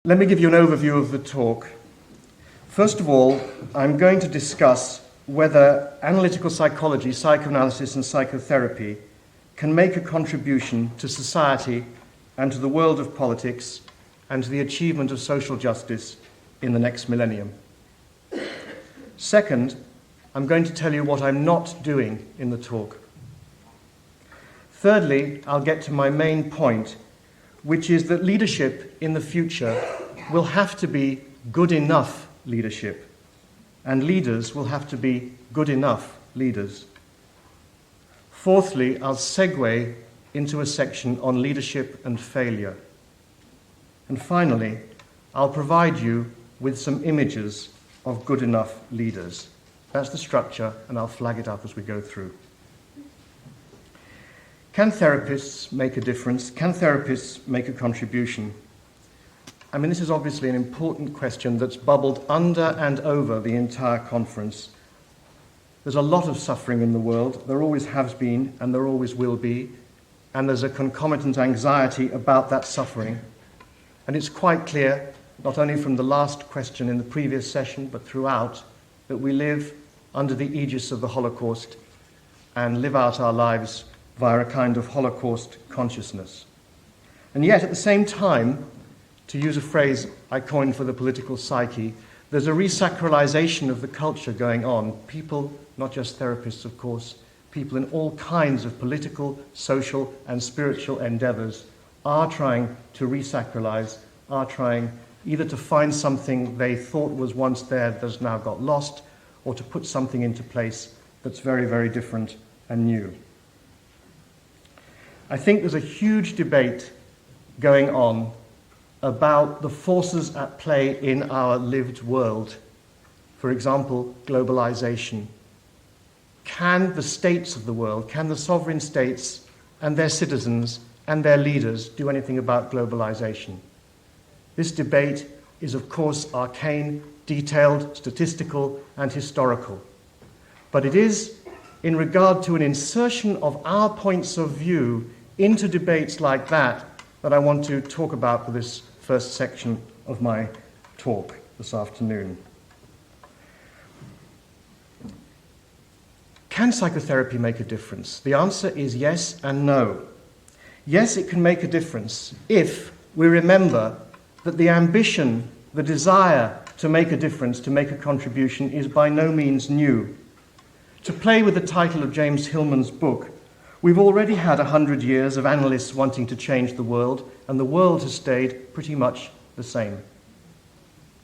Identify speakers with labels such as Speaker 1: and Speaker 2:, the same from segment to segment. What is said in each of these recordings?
Speaker 1: Let me give you an overview of the talk. First of all, I'm going to discuss whether analytical psychology, psychoanalysis, and psychotherapy can make a contribution to society and to the world of politics and to the achievement of social justice in the next millennium. Second, I'm going to tell you what I'm not doing in the talk. Thirdly, I'll get to my main point, which is that leadership in the future will have to be good enough leadership, and leaders will have to be good enough leaders. Fourthly, I'll segue into a section on leadership and failure. And finally, I'll provide you with some images of good enough leaders. That's the structure, and I'll flag it up as we go through. Can therapists make a difference? Can therapists make a contribution? I mean, this is obviously an important question that's bubbled under and over the entire conference. There's a lot of suffering in the world. There always has been, and there always will be. And there's a concomitant anxiety about that suffering. And it's quite clear, not only from the last question in the previous session, but throughout, that we live under the aegis of the Holocaust and live out our lives via a kind of Holocaust consciousness. And yet, at the same time, to use a phrase I coined for the political psyche, there's a resacralization of the culture going on. People, not just therapists, of course, people in all kinds of political, social, and spiritual endeavors are trying to resacralize, are trying either to find something they thought was once there that's now got lost, or to put something into place that's very, very different and new. I think there's a huge debate going on about the forces at play in our lived world. For example, globalization. Can the states of the world, can the sovereign states and their citizens and their leaders do anything about globalization? This debate is, of course, arcane, detailed, statistical, and historical. But it is in regard to an insertion of our points of view into debates like that that I want to talk about for this first section of my talk this afternoon. Can psychotherapy make a difference? The answer is yes and no. Yes, it can make a difference if we remember that the ambition, the desire to make a difference, to make a contribution, is by no means new. To play with the title of James Hillman's book, we've already had 100 years of analysts wanting to change the world, and the world has stayed pretty much the same.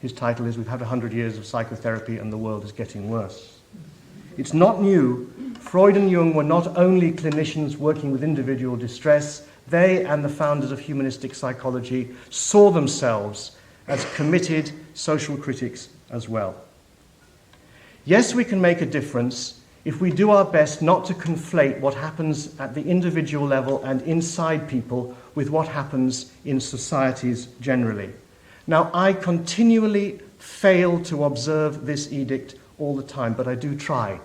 Speaker 1: His title is, We've had 100 years of psychotherapy and the world is getting worse. It's not new. Freud and Jung were not only clinicians working with individual distress, they and the founders of humanistic psychology saw themselves as committed social critics as well. Yes, we can make a difference if we do our best not to conflate what happens at the individual level and inside people with what happens in societies generally. Now, I continually fail to observe this edict all the time, but I do try.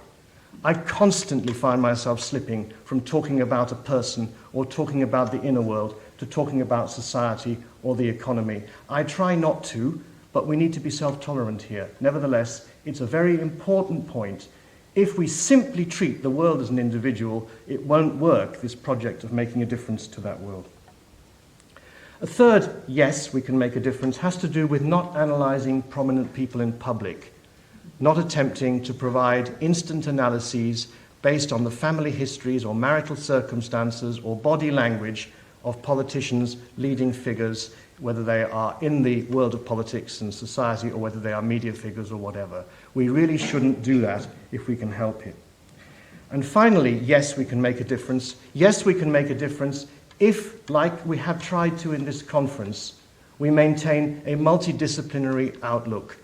Speaker 1: I constantly find myself slipping from talking about a person or talking about the inner world to talking about society or the economy. I try not to, but we need to be self-tolerant here. Nevertheless, it's a very important point. If we simply treat the world as an individual, it won't work, this project of making a difference to that world. A third yes, we can make a difference has to do with not analyzing prominent people in public, not attempting to provide instant analyses based on the family histories or marital circumstances or body language of politicians, leading figures, whether they are in the world of politics and society or whether they are media figures or whatever. We really shouldn't do that if we can help it. And finally, yes, we can make a difference. Yes, we can make a difference if, like we have tried to in this conference, we maintain a multidisciplinary outlook.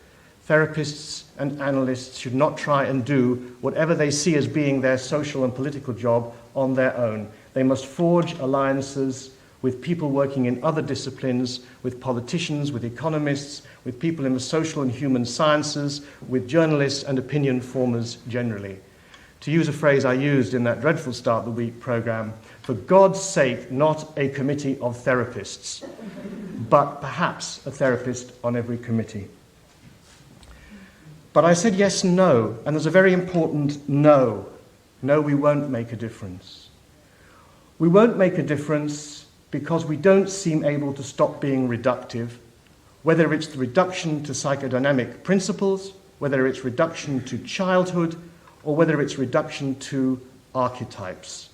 Speaker 1: Therapists and analysts should not try and do whatever they see as being their social and political job on their own. They must forge alliances with people working in other disciplines, with politicians, with economists, with people in the social and human sciences, with journalists and opinion formers generally. To use a phrase I used in that dreadful Start the Week program, for God's sake, not a committee of therapists. but perhaps a therapist on every committee. But I said yes and no, and there's a very important no. No, we won't make a difference. We won't make a difference because we don't seem able to stop being reductive, whether it's the reduction to psychodynamic principles, whether it's reduction to childhood, or whether it's reduction to archetypes.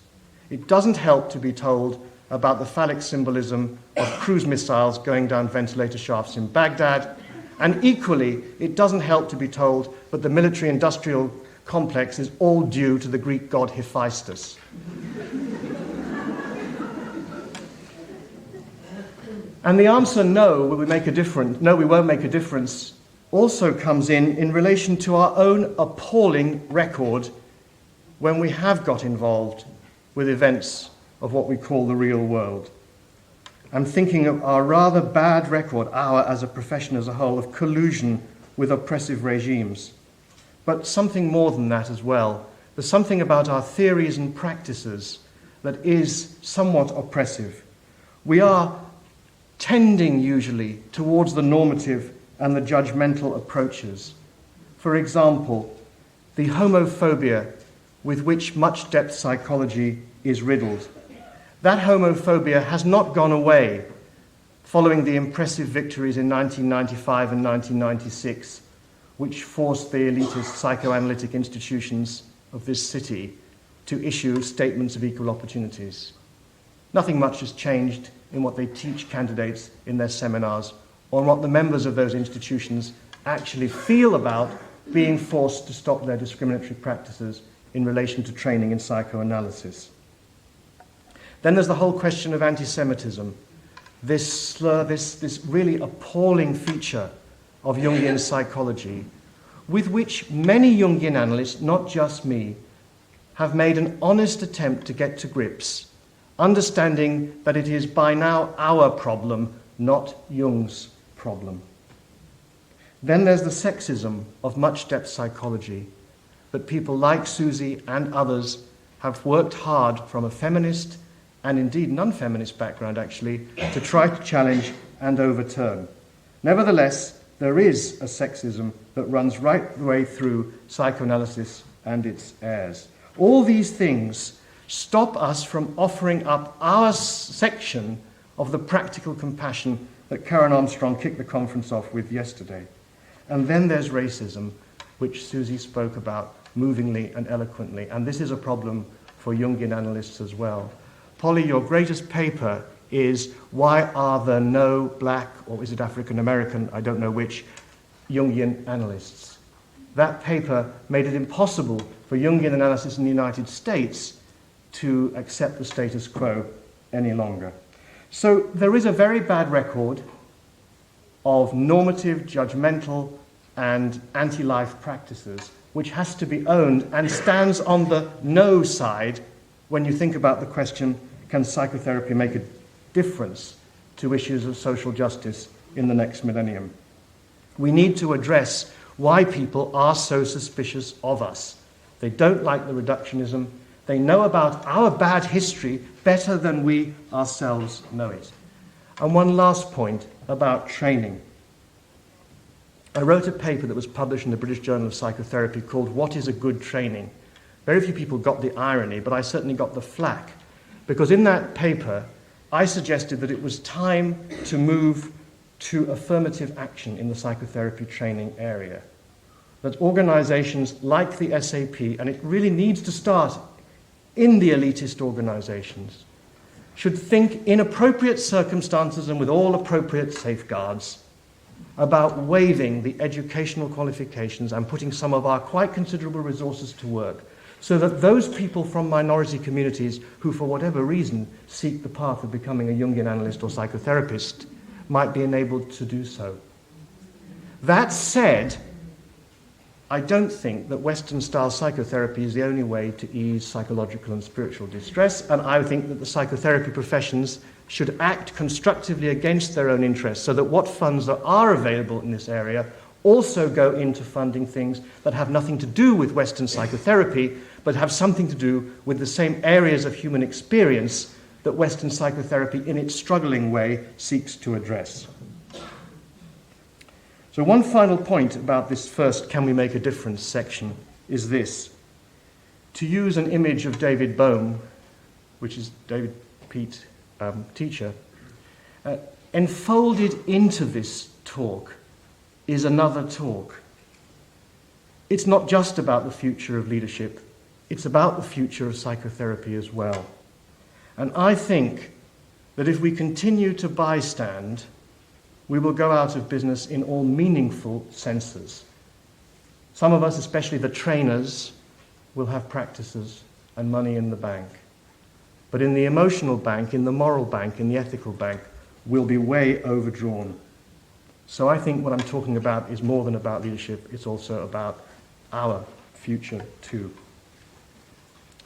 Speaker 1: It doesn't help to be told about the phallic symbolism of cruise missiles going down ventilator shafts in Baghdad, and equally, it doesn't help to be told that the military-industrial complex is all due to the Greek god Hephaestus. And the answer, no, will we make a difference? No, we won't make a difference, also comes in relation to our own appalling record when we have got involved with events of what we call the real world. I'm thinking of our rather bad record, our as a profession as a whole, of collusion with oppressive regimes. But something more than that as well. There's something about our theories and practices that is somewhat oppressive. We are tending usually towards the normative and the judgmental approaches. For example, the homophobia with which much depth psychology is riddled. That homophobia has not gone away following the impressive victories in 1995 and 1996, which forced the elitist psychoanalytic institutions of this city to issue statements of equal opportunities. Nothing much has changed in what they teach candidates in their seminars or in what the members of those institutions actually feel about being forced to stop their discriminatory practices in relation to training in psychoanalysis. Then there's the whole question of anti-Semitism, this slur, this really appalling feature of Jungian psychology, with which many Jungian analysts, not just me, have made an honest attempt to get to grips, understanding that it is by now our problem, not Jung's problem. Then there's the sexism of much depth psychology, that people like Susie and others have worked hard from a feminist and indeed non-feminist background actually to try to challenge and overturn. Nevertheless, there is a sexism that runs right the way through psychoanalysis and its heirs. All these things stop us from offering up our section of the practical compassion that Karen Armstrong kicked the conference off with yesterday. And then there's racism, which Susie spoke about movingly and eloquently. And this is a problem for Jungian analysts as well. Polly, your greatest paper is Why Are There No Black, or is it African American, I don't know which, Jungian analysts? That paper made it impossible for Jungian analysis in the United States to accept the status quo any longer. So there is a very bad record of normative, judgmental, and anti-life practices, which has to be owned and stands on the no side when you think about the question, can psychotherapy make a difference to issues of social justice in the next millennium? We need to address why people are so suspicious of us. They don't like the reductionism. They know about our bad history better than we ourselves know it. And one last point about training. I wrote a paper that was published in the British Journal of Psychotherapy called What is a Good Training? Very few people got the irony, but I certainly got the flack. Because in that paper, I suggested that it was time to move to affirmative action in the psychotherapy training area. That organizations like the SAP, and it really needs to start in the elitist organizations, should think in appropriate circumstances and with all appropriate safeguards about waiving the educational qualifications and putting some of our quite considerable resources to work so that those people from minority communities who, for whatever reason, seek the path of becoming a Jungian analyst or psychotherapist might be enabled to do so. That said, I don't think that Western-style psychotherapy is the only way to ease psychological and spiritual distress, and I think that the psychotherapy professions should act constructively against their own interests so that what funds that are available in this area also go into funding things that have nothing to do with Western psychotherapy, but have something to do with the same areas of human experience that Western psychotherapy, in its struggling way, seeks to address. So one final point about this first "Can we make a difference" section is this. To use an image of David Bohm, which is David Pete, teacher, enfolded into this talk is another talk. It's not just about the future of leadership, it's about the future of psychotherapy as well. And I think that if we continue to bystand, we will go out of business in all meaningful senses. Some of us, especially the trainers, will have practices and money in the bank. But in the emotional bank, in the moral bank, in the ethical bank, we'll be way overdrawn. So I think what I'm talking about is more than about leadership, it's also about our future too.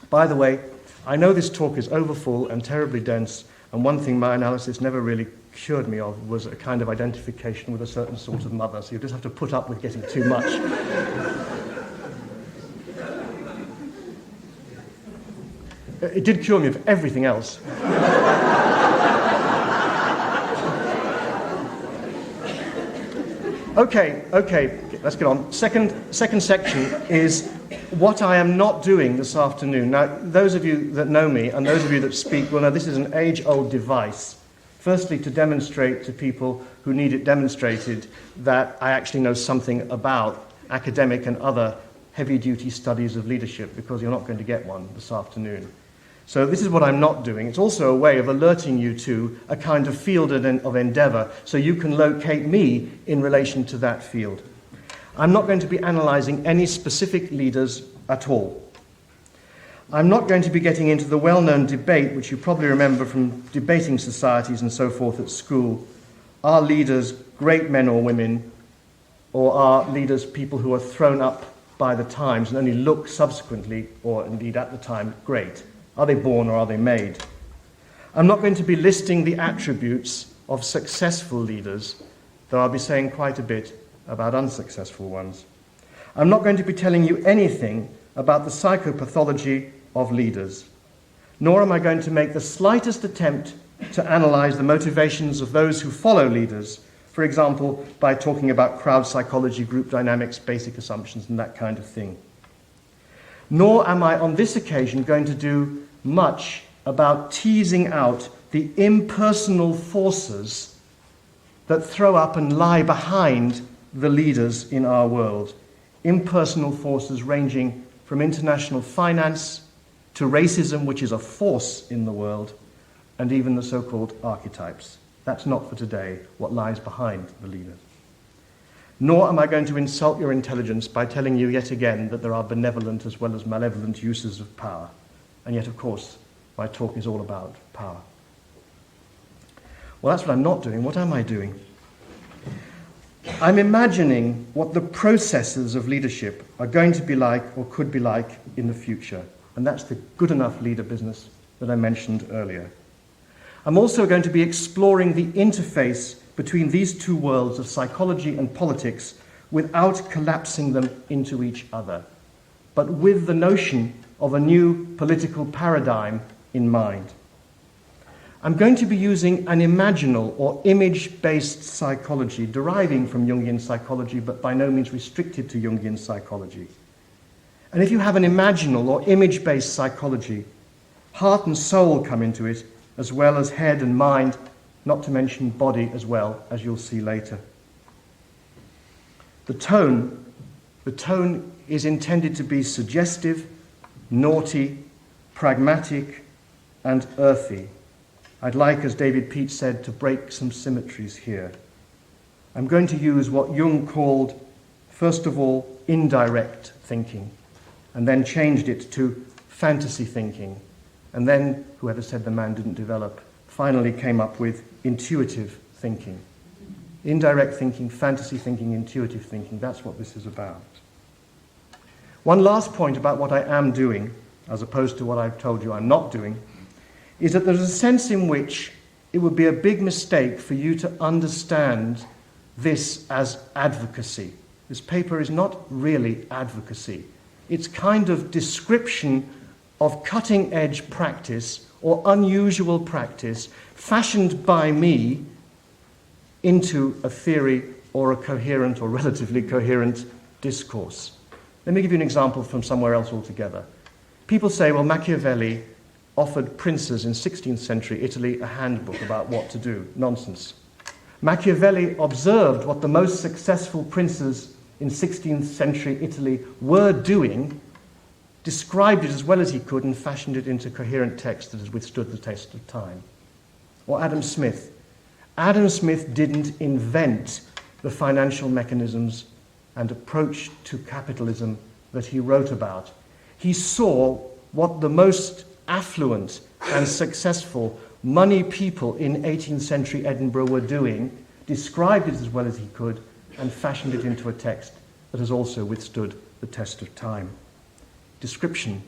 Speaker 1: By the way, I know this talk is overfull and terribly dense, and one thing my analysis never really cured me of was a kind of identification with a certain sort of mother, so you just have to put up with getting too much. It did cure me of everything else. Okay, let's get on. Second section is what I am not doing this afternoon. Now, those of you that know me and those of you that speak will know this is an age-old device. Firstly, to demonstrate to people who need it demonstrated that I actually know something about academic and other heavy-duty studies of leadership, because you're not going to get one this afternoon. So this is what I'm not doing. It's also a way of alerting you to a kind of field of endeavor so you can locate me in relation to that field. I'm not going to be analyzing any specific leaders at all. I'm not going to be getting into the well-known debate, which you probably remember from debating societies and so forth at school. Are leaders great men or women, or are leaders people who are thrown up by the times and only look subsequently, or indeed at the time, great? Are they born or are they made? I'm not going to be listing the attributes of successful leaders, though I'll be saying quite a bit about unsuccessful ones. I'm not going to be telling you anything about the psychopathology of leaders, nor am I going to make the slightest attempt to analyze the motivations of those who follow leaders, for example, by talking about crowd psychology, group dynamics, basic assumptions, and that kind of thing. Nor am I on this occasion going to do much about teasing out the impersonal forces that throw up and lie behind the leaders in our world. Impersonal forces ranging from international finance to racism, which is a force in the world, and even the so-called archetypes. That's not for today, what lies behind the leaders. Nor am I going to insult your intelligence by telling you yet again that there are benevolent as well as malevolent uses of power. And yet, of course, my talk is all about power. Well, that's what I'm not doing. What am I doing? I'm imagining what the processes of leadership are going to be like or could be like in the future. And that's the good enough leader business that I mentioned earlier. I'm also going to be exploring the interface between these two worlds of psychology and politics without collapsing them into each other, but with the notion of a new political paradigm in mind. I'm going to be using an imaginal or image-based psychology deriving from Jungian psychology, but by no means restricted to Jungian psychology. And if you have an imaginal or image-based psychology, heart and soul come into it, as well as head and mind, not to mention body as well, as you'll see later. The tone is intended to be suggestive, naughty, pragmatic, and earthy. I'd like, as David Pete said, to break some symmetries here. I'm going to use what Jung called, first of all, indirect thinking, and then changed it to fantasy thinking, and then, whoever said the man didn't develop, finally came up with intuitive thinking. Indirect thinking, fantasy thinking, intuitive thinking, that's what this is about. One last point about what I am doing, as opposed to what I've told you I'm not doing, is that there's a sense in which it would be a big mistake for you to understand this as advocacy. This paper is not really advocacy. It's kind of description of cutting-edge practice or unusual practice fashioned by me into a theory or a coherent or relatively coherent discourse. Let me give you an example from somewhere else altogether. People say, well, Machiavelli offered princes in 16th century Italy a handbook about what to do. Nonsense. Machiavelli observed what the most successful princes in 16th century Italy were doing, described it as well as he could, and fashioned it into coherent text that has withstood the test of time. Or Adam Smith. Adam Smith didn't invent the financial mechanisms and approach to capitalism that he wrote about. He saw what the most affluent and successful money people in 18th century Edinburgh were doing, described it as well as he could, and fashioned it into a text that has also withstood the test of time. Description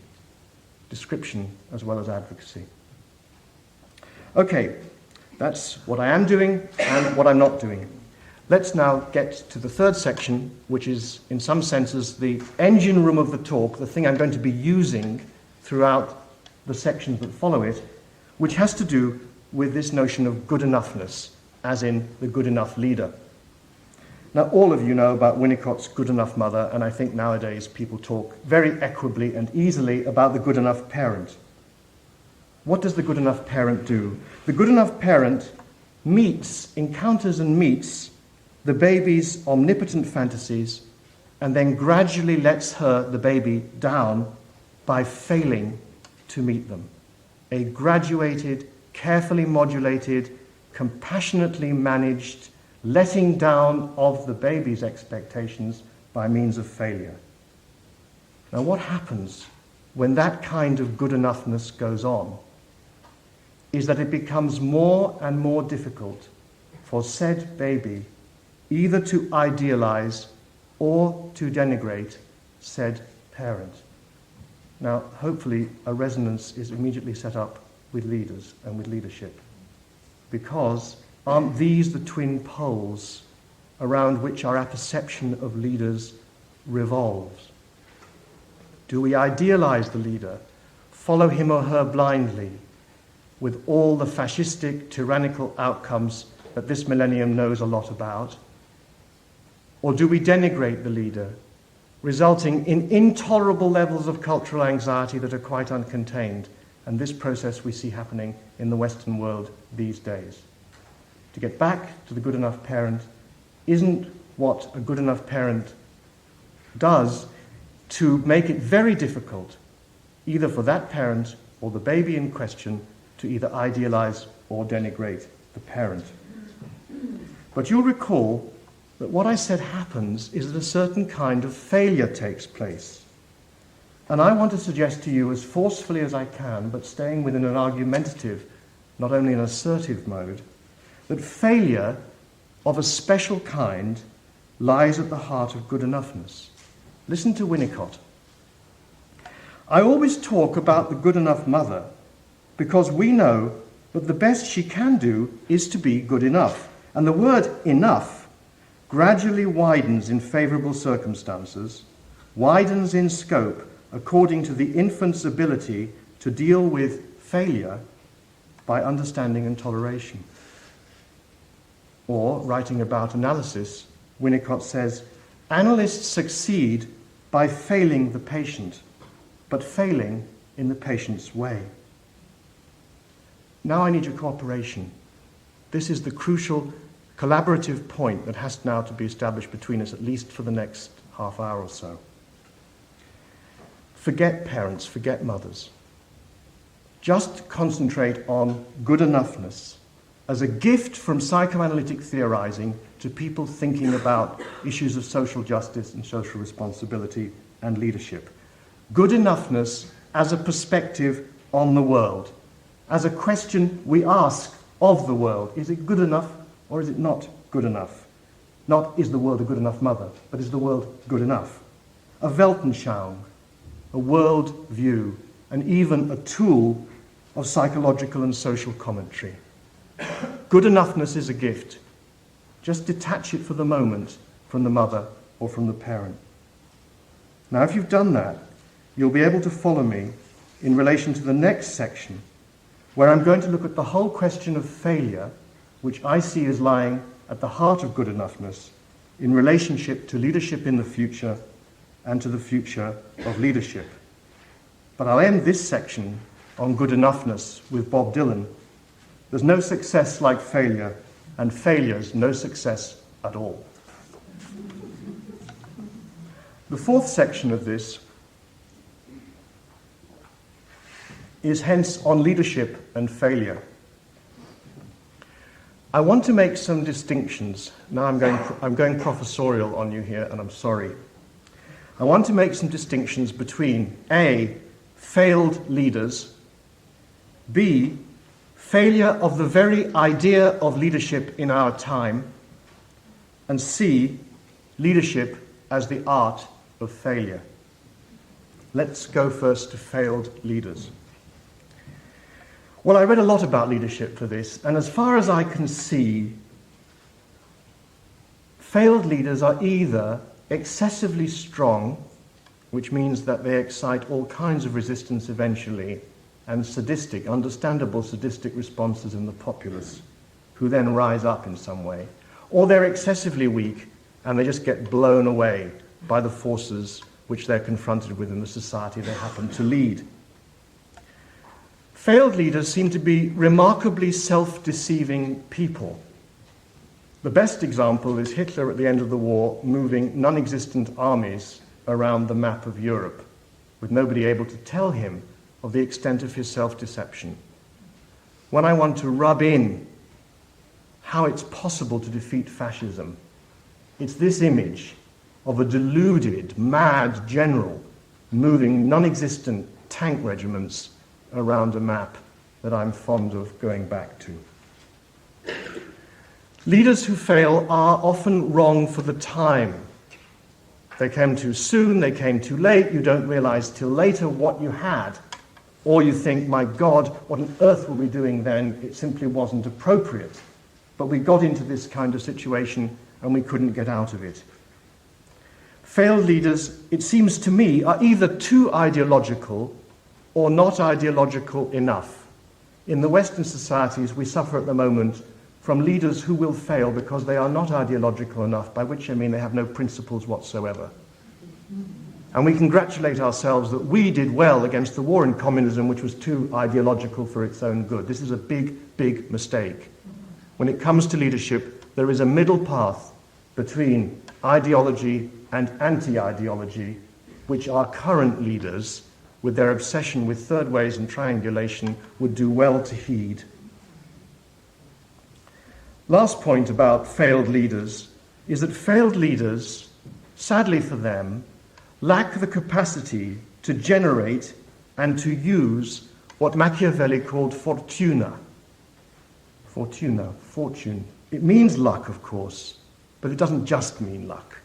Speaker 1: as well as advocacy. Okay, that's what I am doing and what I'm not doing. Let's now get to the third section, which is, in some senses, the engine room of the talk, the thing I'm going to be using throughout the sections that follow it, which has to do with this notion of good enoughness, as in the good enough leader. Now, all of you know about Winnicott's Good Enough Mother, and I think nowadays people talk very equably and easily about the good enough parent. What does the good enough parent do? The good enough parent encounters and meets the baby's omnipotent fantasies, and then gradually lets the baby, down by failing to meet them. A graduated, carefully modulated, compassionately managed letting down of the baby's expectations by means of failure. Now, what happens when that kind of good enoughness goes on is that it becomes more and more difficult for said baby either to idealize or to denigrate said parent. Now, hopefully, a resonance is immediately set up with leaders and with leadership, because aren't these the twin poles around which our perception of leaders revolves? Do we idealize the leader, follow him or her blindly, with all the fascistic, tyrannical outcomes that this millennium knows a lot about? Or do we denigrate the leader, resulting in intolerable levels of cultural anxiety that are quite uncontained? And this process we see happening in the Western world these days. To get back to the good enough parent isn't what a good enough parent does to make it very difficult, either for that parent or the baby in question, to either idealize or denigrate the parent. But you'll recall that what I said happens is that a certain kind of failure takes place. And I want to suggest to you as forcefully as I can, but staying within an argumentative, not only an assertive mode, that failure of a special kind lies at the heart of good enoughness. Listen to Winnicott. I always talk about the good enough mother because we know that the best she can do is to be good enough. And the word enough gradually widens in favorable circumstances, widens in scope according to the infant's ability to deal with failure by understanding and toleration. Or, writing about analysis, Winnicott says, analysts succeed by failing the patient, but failing in the patient's way. Now I need your cooperation. This is the crucial collaborative point that has now to be established between us, at least for the next half hour or so. Forget parents, forget mothers. Just concentrate on good enoughness as a gift from psychoanalytic theorizing to people thinking about issues of social justice and social responsibility and leadership. Good enoughness as a perspective on the world, as a question we ask of the world. Is it good enough or is it not good enough? Not is the world a good enough mother, but is the world good enough? A Weltanschauung, a world view, and even a tool of psychological and social commentary. Good enoughness is a gift. Just detach it for the moment from the mother or from the parent. Now, if you've done that, you'll be able to follow me in relation to the next section, where I'm going to look at the whole question of failure, which I see as lying at the heart of good enoughness in relationship to leadership in the future and to the future of leadership. But I'll end this section on good enoughness with Bob Dylan. There's no success like failure, and failure's no success at all. The fourth section of this is hence on leadership and failure. I want to make some distinctions. Now I'm going professorial on you here, and I'm sorry. I want to make some distinctions between A, failed leaders, B, failure of the very idea of leadership in our time, and C, leadership as the art of failure. Let's go first to failed leaders. Well, I read a lot about leadership for this, and as far as I can see, failed leaders are either excessively strong, which means that they excite all kinds of resistance eventually, and sadistic, understandable sadistic responses in the populace, who then rise up in some way, or they're excessively weak, and they just get blown away by the forces which they're confronted with in the society they happen to lead. Failed leaders seem to be remarkably self-deceiving people. The best example is Hitler at the end of the war moving non-existent armies around the map of Europe, with nobody able to tell him of the extent of his self-deception. When I want to rub in how it's possible to defeat fascism, it's this image of a deluded, mad general moving non-existent tank regiments around a map that I'm fond of going back to. Leaders who fail are often wrong for the time. They came too soon, they came too late, you don't realize till later what you had, or you think, my God, what on earth were we doing then? It simply wasn't appropriate. But we got into this kind of situation and we couldn't get out of it. Failed leaders, it seems to me, are either too ideological or not ideological enough. In the Western societies, we suffer at the moment from leaders who will fail because they are not ideological enough, by which I mean they have no principles whatsoever. And we congratulate ourselves that we did well against the war in communism, which was too ideological for its own good. This is a big, big mistake. When it comes to leadership, there is a middle path between ideology and anti-ideology, which our current leaders, with their obsession with third ways and triangulation, would do well to heed. Last point about failed leaders is that failed leaders, sadly for them, lack the capacity to generate and to use what Machiavelli called fortuna. Fortuna, fortune. It means luck, of course, but it doesn't just mean luck.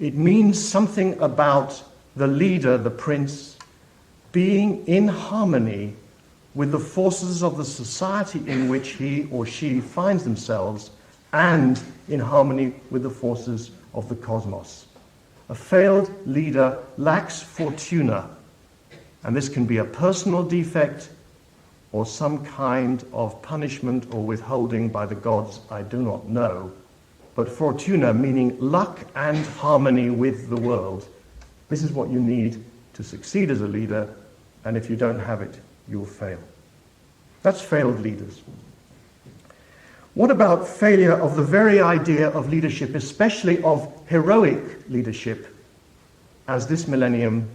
Speaker 1: It means something about the leader, the prince, being in harmony with the forces of the society in which he or she finds themselves and in harmony with the forces of the cosmos. A failed leader lacks fortuna, and this can be a personal defect or some kind of punishment or withholding by the gods, I do not know. But fortuna meaning luck and harmony with the world. This is what you need to succeed as a leader, and if you don't have it, you'll fail. That's failed leaders. What about failure of the very idea of leadership, especially of heroic leadership, as this millennium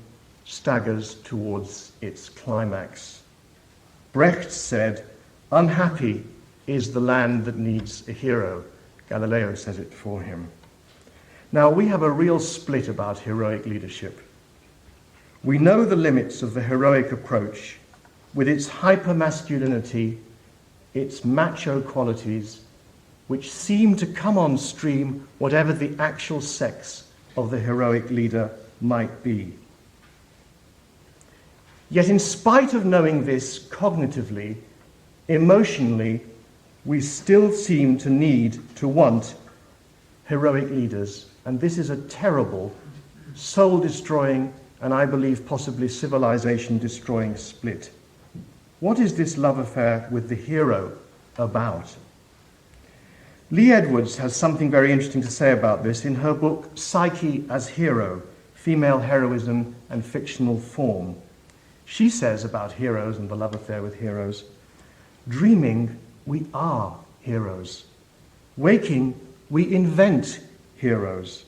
Speaker 1: staggers towards its climax? Brecht said, "Unhappy is the land that needs a hero." Galileo says it for him. Now, we have a real split about heroic leadership. We know the limits of the heroic approach with its hypermasculinity, its macho qualities, which seem to come on stream whatever the actual sex of the heroic leader might be. Yet in spite of knowing this cognitively, emotionally, we still seem to need to want heroic leaders. And this is a terrible, soul-destroying and I believe possibly civilization-destroying split. What is this love affair with the hero about? Lee Edwards has something very interesting to say about this in her book Psyche as Hero, Female Heroism and Fictional Form. She says about heroes and the love affair with heroes, dreaming, we are heroes. Waking, we invent heroes.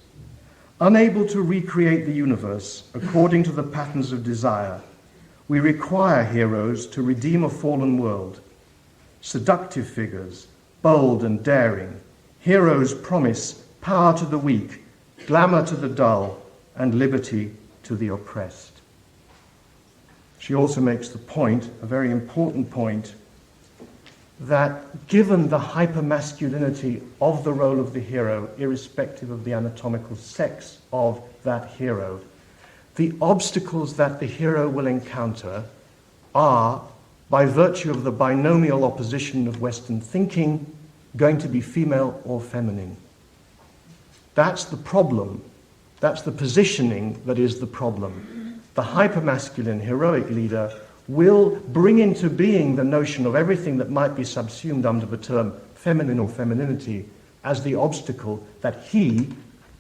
Speaker 1: Unable to recreate the universe according to the patterns of desire, we require heroes to redeem a fallen world. Seductive figures, bold and daring, heroes promise power to the weak, glamour to the dull, and liberty to the oppressed. She also makes the point, a very important point, that given the hypermasculinity of the role of the hero, irrespective of the anatomical sex of that hero, the obstacles that the hero will encounter are, by virtue of the binomial opposition of Western thinking, going to be female or feminine. That's the problem. That's the positioning that is the problem. The hypermasculine heroic leader will bring into being the notion of everything that might be subsumed under the term feminine or femininity as the obstacle that he,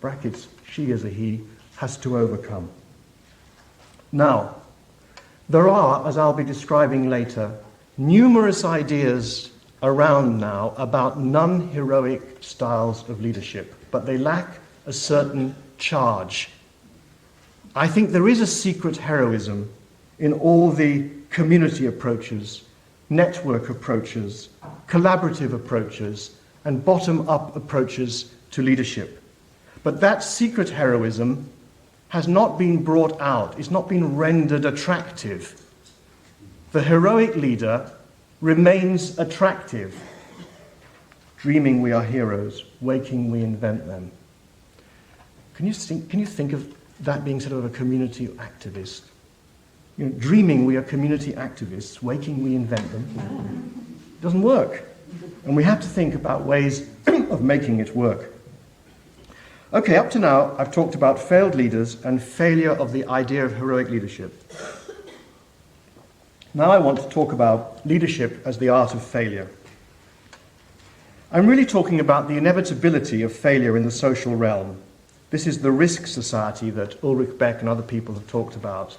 Speaker 1: brackets, she as a he, has to overcome. Now, there are, as I'll be describing later, numerous ideas around now about non-heroic styles of leadership, but they lack a certain charge. I think there is a secret heroism in all the community approaches, network approaches, collaborative approaches, and bottom-up approaches to leadership. But that secret heroism has not been brought out, it's not been rendered attractive. The heroic leader remains attractive. Dreaming we are heroes, waking we invent them. Can you think of that being sort of a community activist? You know, dreaming we are community activists, waking we invent them. It doesn't work. And we have to think about ways of making it work. Okay, up to now, I've talked about failed leaders and failure of the idea of heroic leadership. Now I want to talk about leadership as the art of failure. I'm really talking about the inevitability of failure in the social realm. This is the risk society that Ulrich Beck and other people have talked about.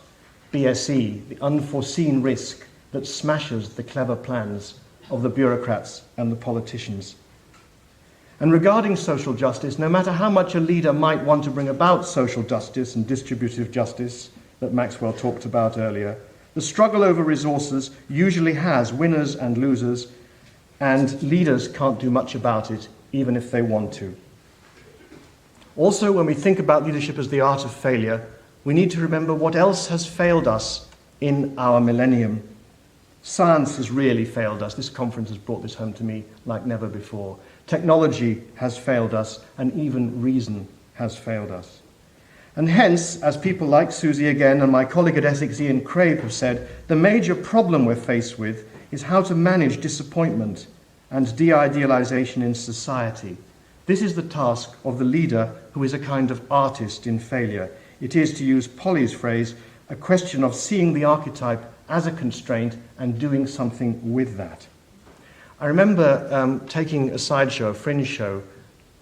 Speaker 1: BSE, the unforeseen risk that smashes the clever plans of the bureaucrats and the politicians. And regarding social justice, no matter how much a leader might want to bring about social justice and distributive justice that Maxwell talked about earlier, the struggle over resources usually has winners and losers, and leaders can't do much about it, even if they want to. Also, when we think about leadership as the art of failure, we need to remember what else has failed us in our millennium. Science has really failed us. This conference has brought this home to me like never before. Technology has failed us, and even reason has failed us. And hence, as people like Susie again and my colleague at Essex, Ian Craig, have said, the major problem we're faced with is how to manage disappointment and de-idealization in society. This is the task of the leader who is a kind of artist in failure. It is, to use Polly's phrase, a question of seeing the archetype as a constraint and doing something with that. I remember taking a sideshow, a fringe show,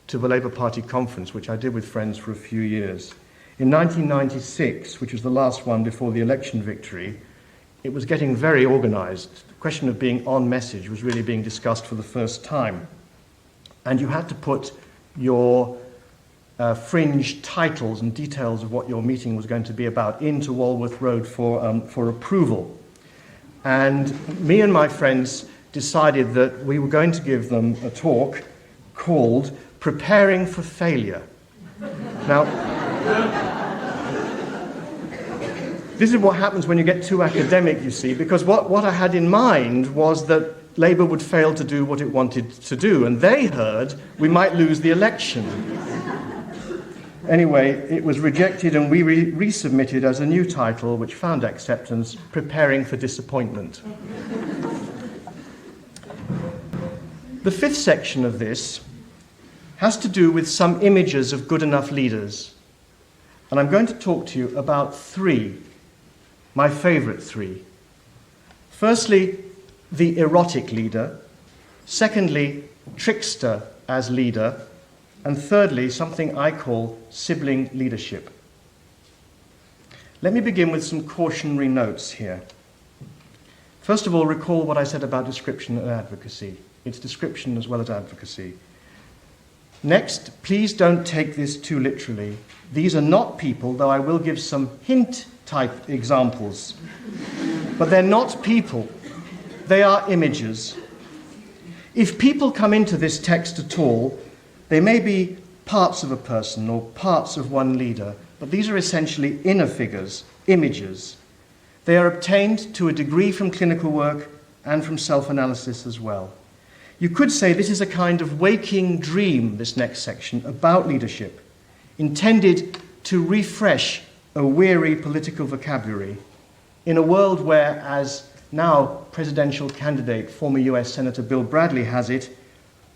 Speaker 1: to the Labour Party conference, which I did with friends for a few years. In 1996, which was the last one before the election victory, it was getting very organised. The question of being on message was really being discussed for the first time. And you had to put your fringe titles and details of what your meeting was going to be about into Walworth Road for approval. And me and my friends decided that we were going to give them a talk called Preparing for Failure. Now, this is what happens when you get too academic, you see, because what I had in mind was that Labour would fail to do what it wanted to do, and they heard we might lose the election. Anyway, it was rejected, and we resubmitted as a new title, which found acceptance, Preparing for Disappointment. The fifth section of this has to do with some images of good enough leaders. And I'm going to talk to you about three, my favorite three. Firstly, the erotic leader. Secondly, trickster as leader. And thirdly, something I call sibling leadership. Let me begin with some cautionary notes here. First of all, recall what I said about description and advocacy. It's description as well as advocacy. Next, please don't take this too literally. These are not people, though I will give some hint-type examples. But they're not people. They are images. If people come into this text at all, they may be parts of a person or parts of one leader, but these are essentially inner figures, images. They are obtained to a degree from clinical work and from self-analysis as well. You could say this is a kind of waking dream, this next section, about leadership, intended to refresh a weary political vocabulary in a world where, as now presidential candidate, former US Senator Bill Bradley has it,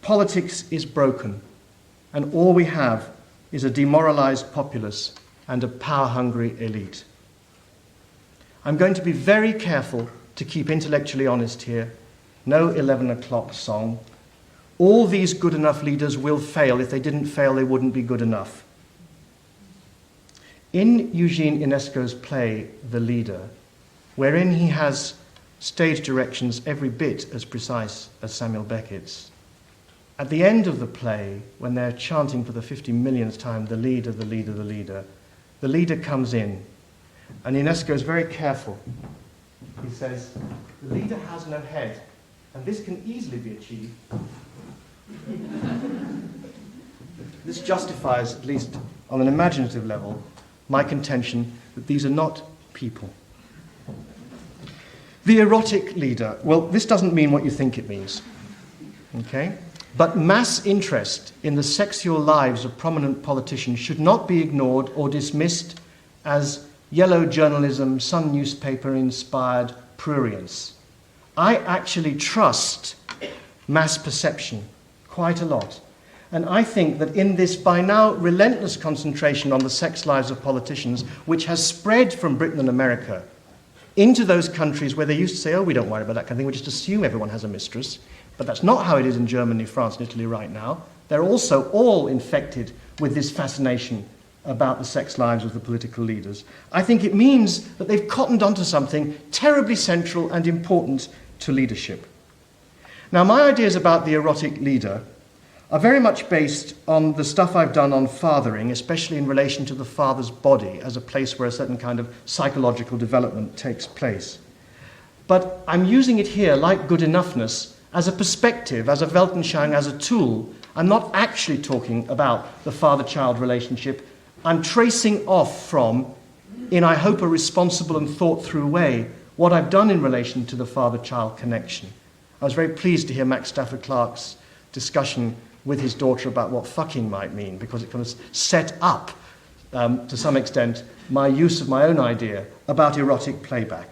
Speaker 1: politics is broken, and all we have is a demoralized populace and a power-hungry elite. I'm going to be very careful to keep intellectually honest here. No 11 o'clock song. All these good enough leaders will fail. If they didn't fail, they wouldn't be good enough. In Eugene Ionesco's play, The Leader, wherein he has stage directions every bit as precise as Samuel Beckett's, at the end of the play, when they're chanting for the 50 millionth time, the leader, the leader, the leader, the leader comes in, and Ionesco is very careful. He says, the leader has no head, and this can easily be achieved. This justifies, at least on an imaginative level, my contention that these are not people. The erotic leader. Well, this doesn't mean what you think it means. Okay? But mass interest in the sexual lives of prominent politicians should not be ignored or dismissed as yellow journalism, Sun newspaper-inspired prurience. I actually trust mass perception quite a lot. And I think that in this by now relentless concentration on the sex lives of politicians, which has spread from Britain and America into those countries where they used to say, oh, we don't worry about that kind of thing, we just assume everyone has a mistress. But that's not how it is in Germany, France, and Italy right now. They're also all infected with this fascination about the sex lives of the political leaders. I think it means that they've cottoned onto something terribly central and important to leadership. Now, my ideas about the erotic leader are very much based on the stuff I've done on fathering, especially in relation to the father's body as a place where a certain kind of psychological development takes place. But I'm using it here, like good enoughness, as a perspective, as a Weltanschauung, as a tool. I'm not actually talking about the father-child relationship. I'm tracing off from, in I hope a responsible and thought-through way, what I've done in relation to the father-child connection. I was very pleased to hear Max Stafford Clark's discussion with his daughter about what fucking might mean, because it kind of set up, to some extent, my use of my own idea about erotic playback.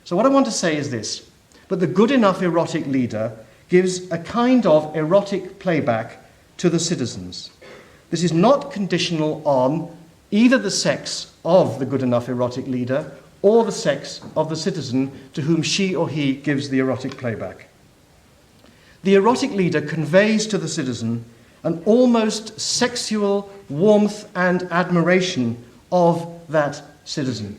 Speaker 1: So what I want to say is this, but the good enough erotic leader gives a kind of erotic playback to the citizens. This is not conditional on either the sex of the good enough erotic leader or the sex of the citizen to whom she or he gives the erotic playback. The erotic leader conveys to the citizen an almost sexual warmth and admiration of that citizen.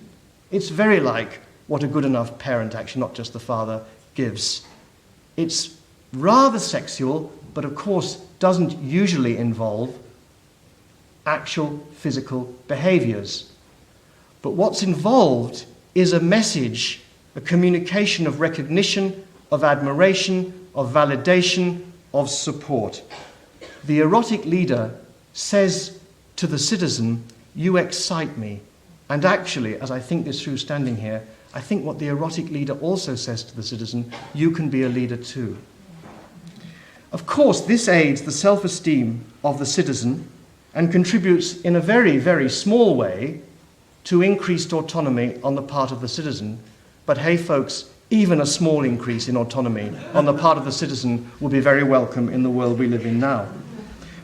Speaker 1: It's very like what a good enough parent, actually not just the father, gives. It's rather sexual, but of course doesn't usually involve actual physical behaviors. But what's involved is a message, a communication of recognition, of admiration, of validation, of support. The erotic leader says to the citizen, you excite me. And actually, as I think this through standing here, I think what the erotic leader also says to the citizen, you can be a leader too. Of course, this aids the self-esteem of the citizen and contributes in a very, very small way to increased autonomy on the part of the citizen. But hey, folks, even a small increase in autonomy on the part of the citizen will be very welcome in the world we live in now.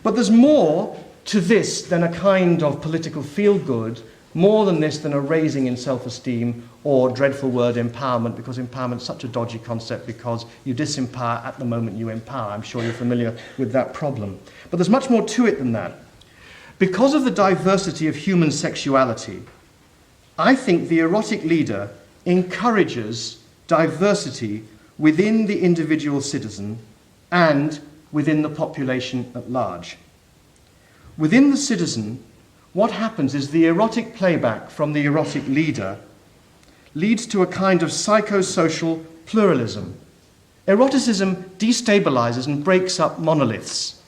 Speaker 1: But there's more to this than a kind of political feel-good. more than this, than a raising in self-esteem or dreadful word empowerment, because empowerment is such a dodgy concept because you disempower at the moment you empower. I'm sure you're familiar with that problem. But there's much more to it than that. Because of the diversity of human sexuality, I think the erotic leader encourages diversity within the individual citizen and within the population at large. Within the citizen, what happens is the erotic playback from the erotic leader leads to a kind of psychosocial pluralism. Eroticism destabilizes and breaks up monoliths.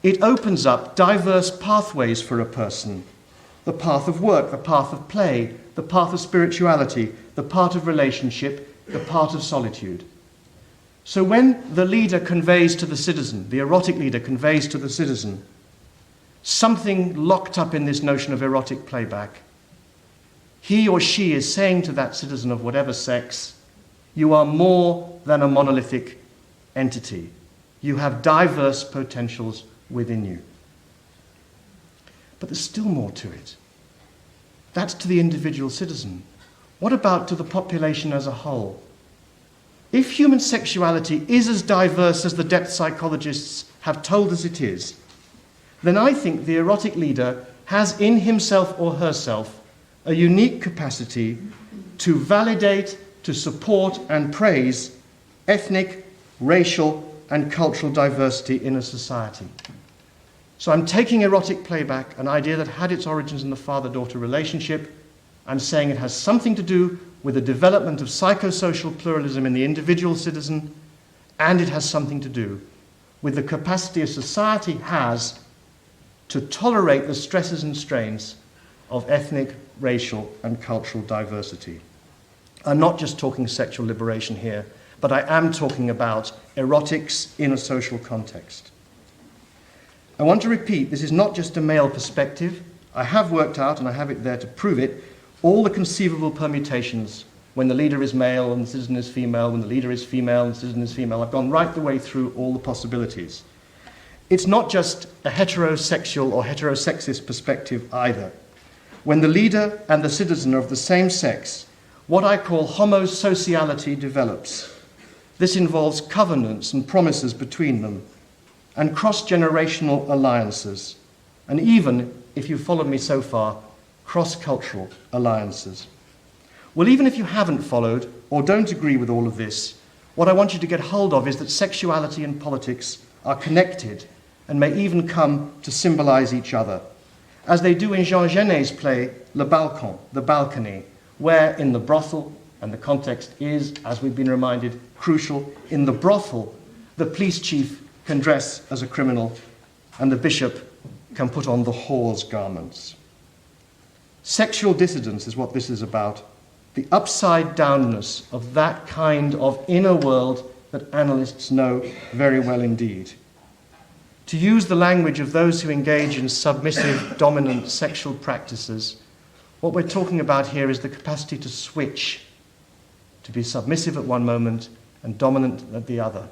Speaker 1: It opens up diverse pathways for a person. The path of work, the path of play, the path of spirituality, the path of relationship, the path of solitude. So when the leader conveys to the citizen, the erotic leader conveys to the citizen, something locked up in this notion of erotic playback, he or she is saying to that citizen of whatever sex, you are more than a monolithic entity. You have diverse potentials within you. But there's still more to it. That's to the individual citizen. What about to the population as a whole? If human sexuality is as diverse as the depth psychologists have told us it is, then I think the erotic leader has in himself or herself a unique capacity to validate, to support and praise ethnic, racial and cultural diversity in a society. So I'm taking erotic playback, an idea that had its origins in the father-daughter relationship. I'm saying it has something to do with the development of psychosocial pluralism in the individual citizen, and it has something to do with the capacity a society has to tolerate the stresses and strains of ethnic, racial, and cultural diversity. I'm not just talking sexual liberation here, but I am talking about erotics in a social context. I want to repeat, this is not just a male perspective. I have worked out, and I have it there to prove it, all the conceivable permutations when the leader is male and the citizen is female, when the leader is female and the citizen is female. I've gone right the way through all the possibilities. It's not just a heterosexual or heterosexist perspective either. When the leader and the citizen are of the same sex, what I call homosociality develops. This involves covenants and promises between them, and cross-generational alliances, and even, if you've followed me so far, cross-cultural alliances. Well, even if you haven't followed or don't agree with all of this, what I want you to get hold of is that sexuality and politics are connected and may even come to symbolize each other, as they do in Jean Genet's play Le Balcon, The Balcony, where in the brothel, and the context is, as we've been reminded, crucial, in the brothel, the police chief can dress as a criminal and the bishop can put on the whore's garments. Sexual dissidence is what this is about, the upside-downness of that kind of inner world that analysts know very well indeed. To use the language of those who engage in submissive, dominant sexual practices, what we're talking about here is the capacity to switch, to be submissive at one moment and dominant at the other,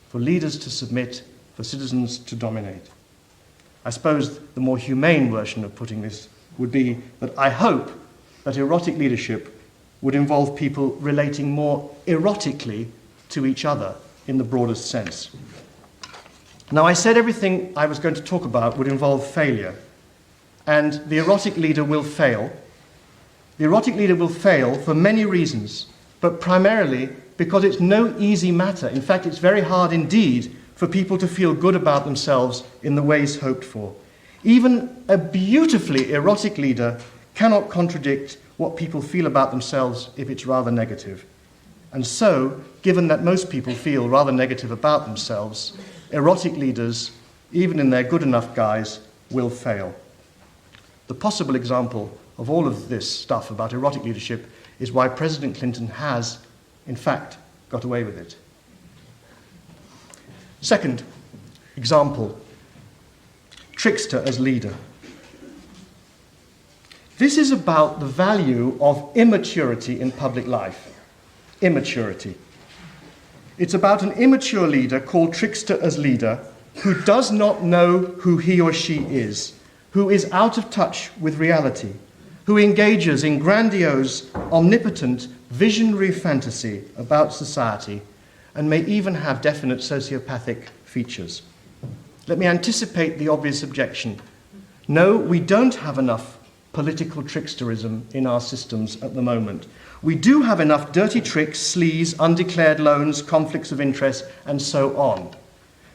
Speaker 1: for leaders to submit, for citizens to dominate. I suppose the more humane version of putting this would be that I hope that erotic leadership would involve people relating more erotically to each other in the broadest sense. Now, I said everything I was going to talk about would involve failure, and the erotic leader will fail. The erotic leader will fail for many reasons, but primarily because it's no easy matter. In fact, it's very hard indeed for people to feel good about themselves in the ways hoped for. Even a beautifully erotic leader cannot contradict what people feel about themselves if it's rather negative. And so, given that most people feel rather negative about themselves, erotic leaders, even in their good enough guise, will fail. The possible example of all of this stuff about erotic leadership is why President Clinton has, in fact, got away with it. Second example, trickster as leader. This is about the value of immaturity in public life. Immaturity. It's about an immature leader called trickster as leader who does not know who he or she is, who is out of touch with reality, who engages in grandiose, omnipotent, visionary fantasy about society and may even have definite sociopathic features. Let me anticipate the obvious objection. No, we don't have enough political tricksterism in our systems at the moment. We do have enough dirty tricks, sleaze, undeclared loans, conflicts of interest, and so on.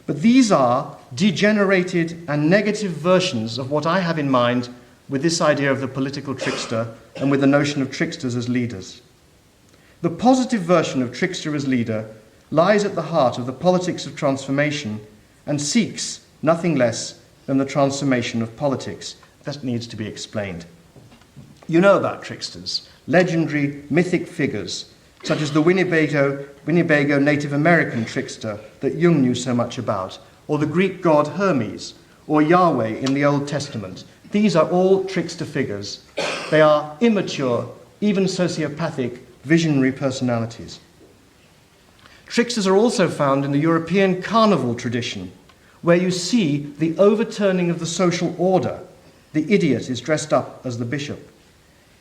Speaker 1: But these are degenerated and negative versions of what I have in mind with this idea of the political trickster and with the notion of tricksters as leaders. The positive version of trickster as leader lies at the heart of the politics of transformation and seeks nothing less than the transformation of politics. That needs to be explained. You know about tricksters, legendary, mythic figures, such as the Winnebago Native American trickster that Jung knew so much about, or the Greek god Hermes, or Yahweh in the Old Testament. These are all trickster figures. They are immature, even sociopathic, visionary personalities. Tricksters are also found in the European carnival tradition, where you see the overturning of the social order. The idiot is dressed up as the bishop.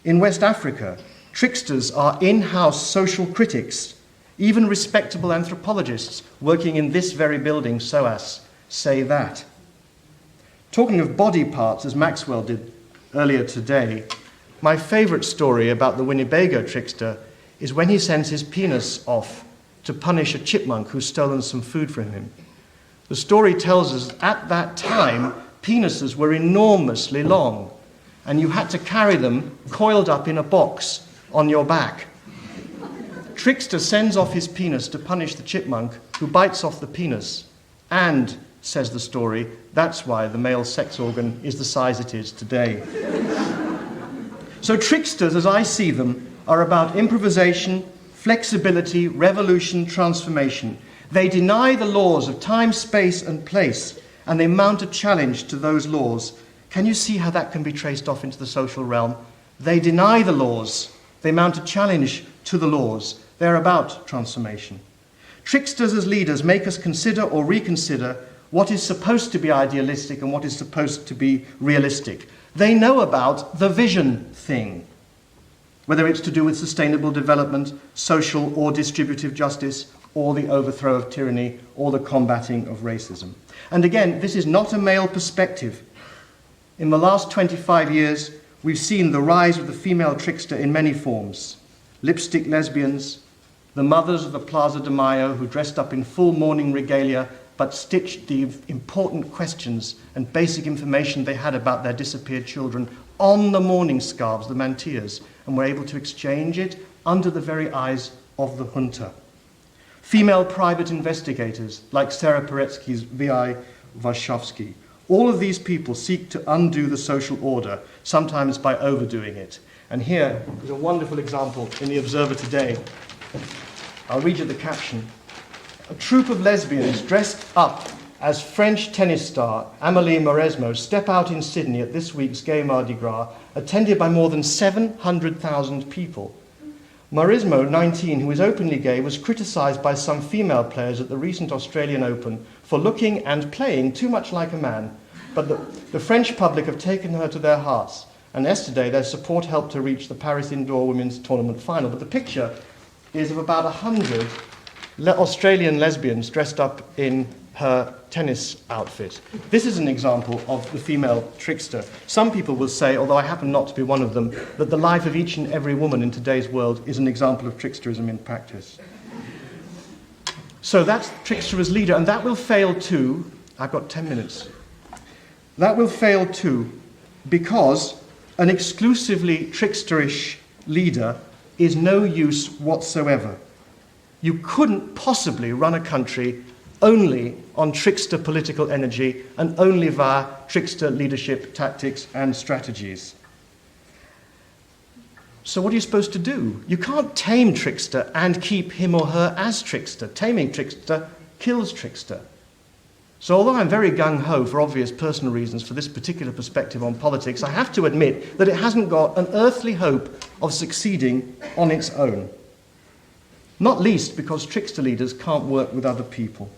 Speaker 1: In West Africa, tricksters are in-house social critics. Even respectable anthropologists working in this very building, SOAS, say that. Talking of body parts, as Maxwell did earlier today, my favourite story about the Winnebago trickster is when he sends his penis off to punish a chipmunk who's stolen some food from him. The story tells us at that time, penises were enormously long, and you had to carry them coiled up in a box on your back. Trickster sends off his penis to punish the chipmunk, who bites off the penis. And, says the story, that's why the male sex organ is the size it is today. So tricksters, as I see them, are about improvisation, flexibility, revolution, transformation. They deny the laws of time, space, and place, and they mount a challenge to those laws. Can you see how that can be traced off into the social realm? They deny the laws. They mount a challenge to the laws. They're about transformation. Tricksters as leaders make us consider or reconsider what is supposed to be idealistic and what is supposed to be realistic. They know about the vision thing, whether it's to do with sustainable development, social or distributive justice, or the overthrow of tyranny, or the combating of racism. And again, this is not a male perspective. In the last 25 years, we've seen the rise of the female trickster in many forms. Lipstick lesbians, the mothers of the Plaza de Mayo who dressed up in full mourning regalia but stitched the important questions and basic information they had about their disappeared children on the mourning scarves, the mantillas, and were able to exchange it under the very eyes of the junta. Female private investigators like Sarah Paretsky's V.I. Warshawski. All of these people seek to undo the social order, sometimes by overdoing it. And here is a wonderful example in the Observer today. I'll read you the caption. A troupe of lesbians dressed up as French tennis star Amélie Mauresmo step out in Sydney at this week's Gay Mardi Gras, attended by more than 700,000 people. Mauresmo, 19, who is openly gay, was criticised by some female players at the recent Australian Open for looking and playing too much like a man. But the French public have taken her to their hearts, and yesterday their support helped her reach the Paris Indoor Women's Tournament final. But the picture is of about 100 Australian lesbians dressed up in her tennis outfit. This is an example of the female trickster. Some people will say, although I happen not to be one of them, that the life of each and every woman in today's world is an example of tricksterism in practice. So that's trickster as leader, and that will fail too. I've got 10 minutes. That will fail too because an exclusively tricksterish leader is no use whatsoever. You couldn't possibly run a country only on trickster political energy and only via trickster leadership tactics and strategies. So what are you supposed to do? You can't tame trickster and keep him or her as trickster. Taming trickster kills trickster. So although I'm very gung-ho for obvious personal reasons for this particular perspective on politics, I have to admit that it hasn't got an earthly hope of succeeding on its own. Not least because trickster leaders can't work with other people.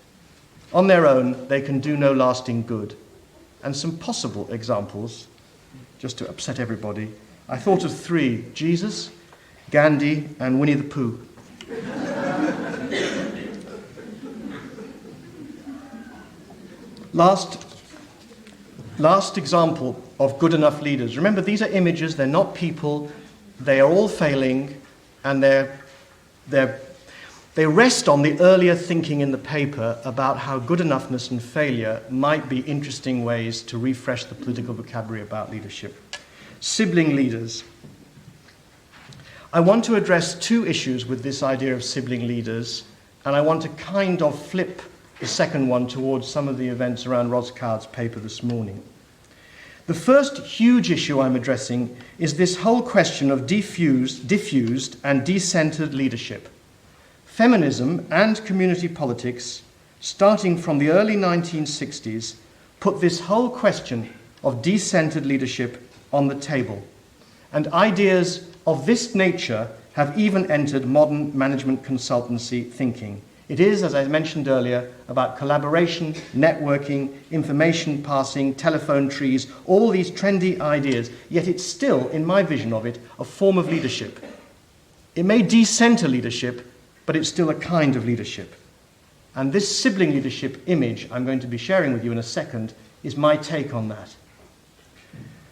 Speaker 1: On their own, they can do no lasting good. And some possible examples, just to upset everybody, I thought of three: Jesus, Gandhi, and Winnie the Pooh. Last example of good enough leaders. Remember, these are images, they're not people, they are all failing, and they rest on the earlier thinking in the paper about how good enoughness and failure might be interesting ways to refresh the political vocabulary about leadership. Sibling leaders. I want to address two issues with this idea of sibling leaders, and I want to kind of flip the second one towards some of the events around Roscard's paper this morning. The first huge issue I'm addressing is this whole question of diffused and decentered leadership. Feminism and community politics, starting from the early 1960s, put this whole question of decentered leadership on the table. And ideas of this nature have even entered modern management consultancy thinking. It is, as I mentioned earlier, about collaboration, networking, information passing, telephone trees, all these trendy ideas, yet it's still, in my vision of it, a form of leadership. It may decenter leadership, but it's still a kind of leadership. And this sibling leadership image I'm going to be sharing with you in a second is my take on that.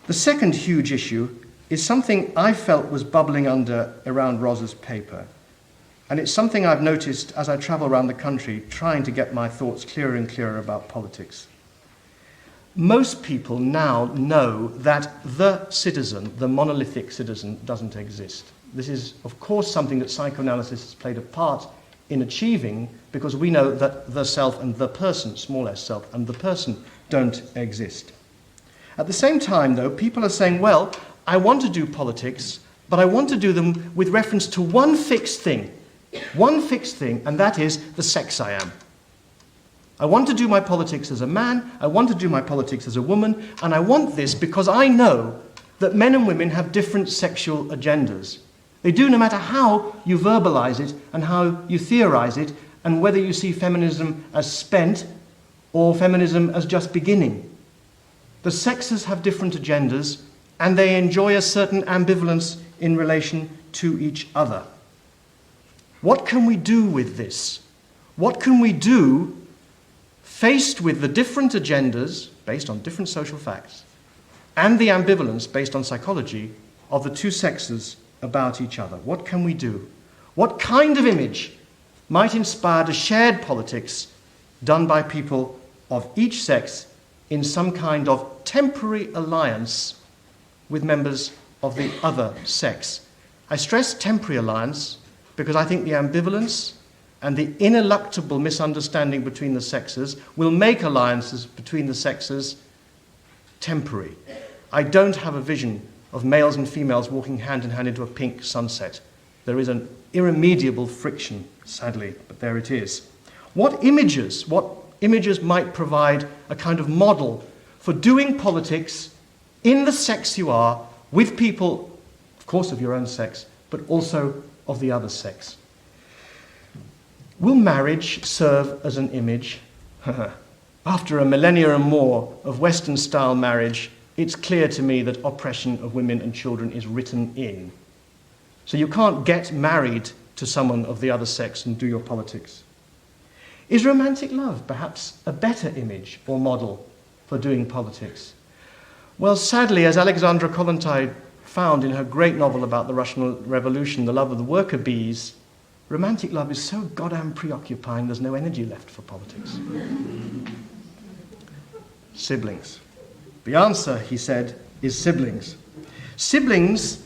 Speaker 1: The second huge issue is something I felt was bubbling under around Roz's paper. And it's something I've noticed as I travel around the country trying to get my thoughts clearer and clearer about politics. Most people now know that the citizen, the monolithic citizen, doesn't exist. This is, of course, something that psychoanalysis has played a part in achieving, because we know that the self and the person, small s self, and the person don't exist. At the same time, though, people are saying, well, I want to do politics, but I want to do them with reference to one fixed thing, and that is the sex I am. I want to do my politics as a man, I want to do my politics as a woman, and I want this because I know that men and women have different sexual agendas. They do, no matter how you verbalize it and how you theorize it, and whether you see feminism as spent or feminism as just beginning. The sexes have different agendas, and they enjoy a certain ambivalence in relation to each other. What can we do with this? What can we do faced with the different agendas based on different social facts and the ambivalence based on psychology of the two sexes about each other? What can we do? What kind of image might inspire a shared politics done by people of each sex in some kind of temporary alliance with members of the other sex? I stress temporary alliance because I think the ambivalence and the ineluctable misunderstanding between the sexes will make alliances between the sexes temporary. I don't have a vision of males and females walking hand in hand into a pink sunset. There is an irremediable friction, sadly, but there it is. What images might provide a kind of model for doing politics in the sex you are, with people, of course, of your own sex, but also of the other sex? Will marriage serve as an image? After a millennia and more of Western-style marriage, it's clear to me that oppression of women and children is written in. So you can't get married to someone of the other sex and do your politics. Is romantic love perhaps a better image or model for doing politics? Well, sadly, as Alexandra Kollontai found in her great novel about the Russian Revolution, The Love of the Worker Bees, romantic love is so goddamn preoccupying there's no energy left for politics. Siblings. The answer, he said, is siblings. Siblings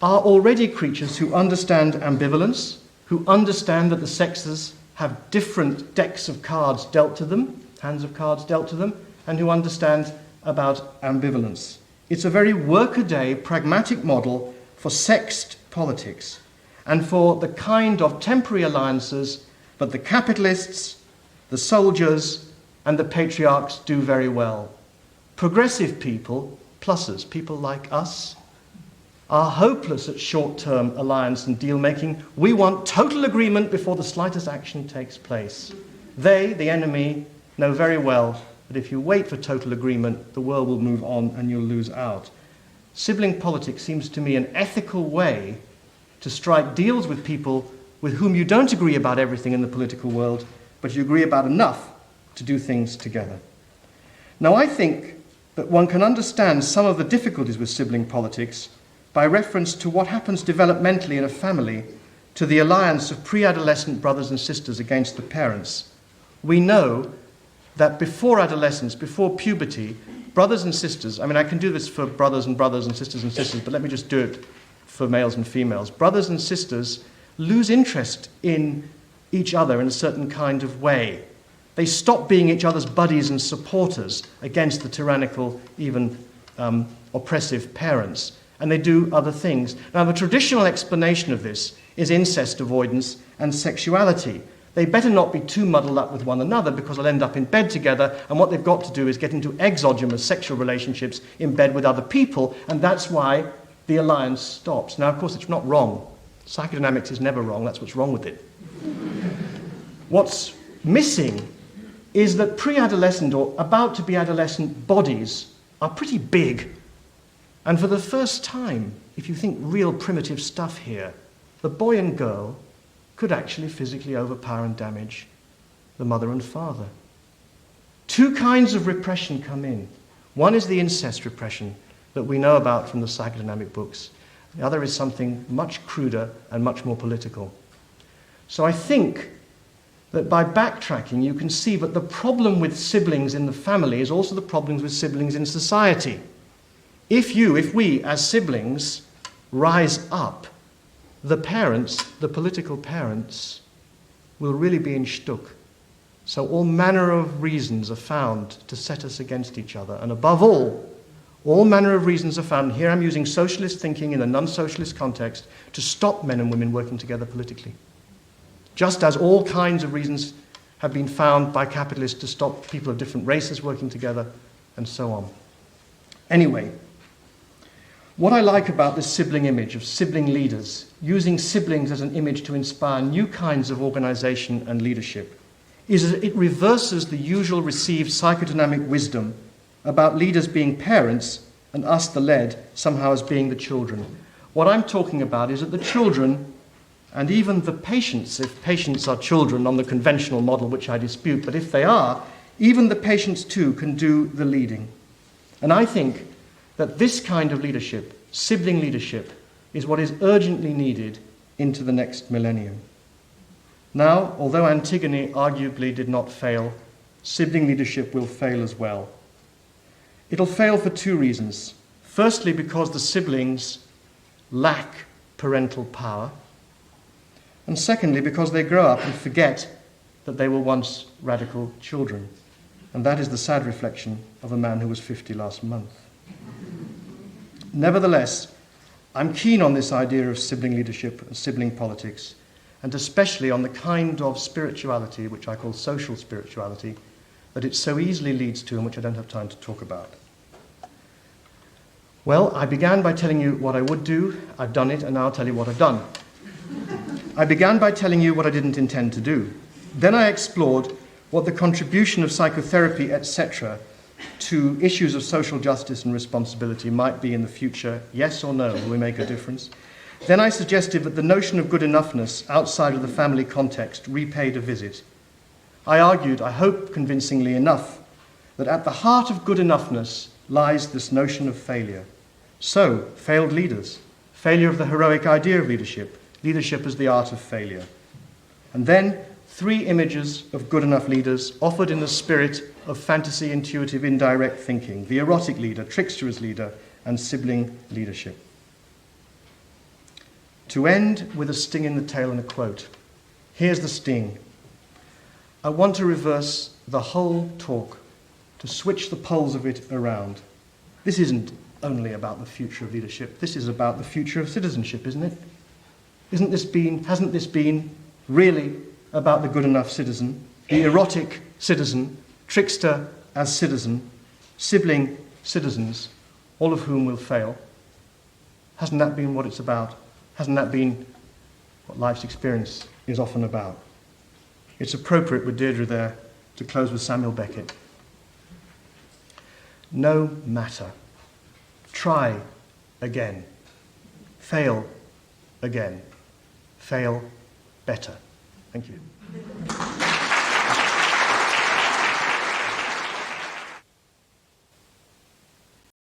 Speaker 1: are already creatures who understand ambivalence, who understand that the sexes have different decks of cards dealt to them, hands of cards dealt to them, and who understand about ambivalence. It's a very workaday, pragmatic model for sexed politics and for the kind of temporary alliances that the capitalists, the soldiers, and the patriarchs do very well. Progressive people, pluses, people like us, are hopeless at short-term alliance and deal-making. We want total agreement before the slightest action takes place. They, the enemy, know very well that if you wait for total agreement, the world will move on and you'll lose out. sibling politics seems to me an ethical way to strike deals with people with whom you don't agree about everything in the political world, but you agree about enough to do things together. Now, I think that one can understand some of the difficulties with sibling politics by reference to what happens developmentally in a family to the alliance of pre-adolescent brothers and sisters against the parents. We know that before adolescence, before puberty, brothers and sisters, I mean, I can do this for brothers and sisters, but let me just do it for males and females. Brothers and sisters lose interest in each other in a certain kind of way. They stop being each other's buddies and supporters against the tyrannical, even oppressive parents, and they do other things. Now, the traditional explanation of this is incest avoidance and sexuality. They better not be too muddled up with one another because they'll end up in bed together, and what they've got to do is get into exogenous sexual relationships in bed with other people, and that's why the alliance stops. Now, of course, it's not wrong. Psychodynamics is never wrong. That's what's wrong with it. What's missing is that pre-adolescent or about to be adolescent bodies are pretty big. And for the first time, if you think real primitive stuff here, the boy and girl could actually physically overpower and damage the mother and father. Two kinds of repression come in. One is the incest repression that we know about from the psychodynamic books. The other is something much cruder and much more political. So I think that by backtracking, you can see that the problem with siblings in the family is also the problems with siblings in society. If we, as siblings, rise up, the parents, the political parents, will really be in shtuck. So all manner of reasons are found to set us against each other. And above all manner of reasons are found, here I'm using socialist thinking in a non-socialist context, to stop men and women working together politically. Just as all kinds of reasons have been found by capitalists to stop people of different races working together, and so on. Anyway, what I like about this sibling image of sibling leaders, using siblings as an image to inspire new kinds of organization and leadership, is that it reverses the usual received psychodynamic wisdom about leaders being parents and us, the led, somehow as being the children. What I'm talking about is that the children, and even the patients, if patients are children on the conventional model, which I dispute, but if they are, even the patients too can do the leading. And I think that this kind of leadership, sibling leadership, is what is urgently needed into the next millennium. Now, although Antigone arguably did not fail, sibling leadership will fail as well. It'll fail for two reasons. Firstly, because the siblings lack parental power. And secondly, because they grow up and forget that they were once radical children. And that is the sad reflection of a man who was 50 last month. Nevertheless, I'm keen on this idea of sibling leadership and sibling politics, and especially on the kind of spirituality, which I call social spirituality, that it so easily leads to and which I don't have time to talk about. Well, I began by telling you what I would do. I've done it, and now I'll tell you what I've done. I began by telling you what I didn't intend to do. Then I explored what the contribution of psychotherapy, etc., to issues of social justice and responsibility might be in the future. Yes or no, will we make a difference? Then I suggested that the notion of good enoughness outside of the family context repaid a visit. I argued, I hope convincingly enough, that at the heart of good enoughness lies this notion of failure. So, failed leaders, failure of the heroic idea of leadership, leadership as the art of failure. And then, three images of good enough leaders offered in the spirit of fantasy, intuitive, indirect thinking: the erotic leader, tricksterous leader, and sibling leadership. To end with a sting in the tail and a quote. Here's the sting. I want to reverse the whole talk, to switch the poles of it around. This isn't only about the future of leadership. This is about the future of citizenship, isn't it? Hasn't this been really about the good enough citizen, the erotic citizen, trickster as citizen, sibling citizens, all of whom will fail? Hasn't that been what it's about? Hasn't that been what life's experience is often about? It's appropriate with Deirdre there to close with Samuel Beckett. No matter. Try again. Fail again. Fail better. Thank you.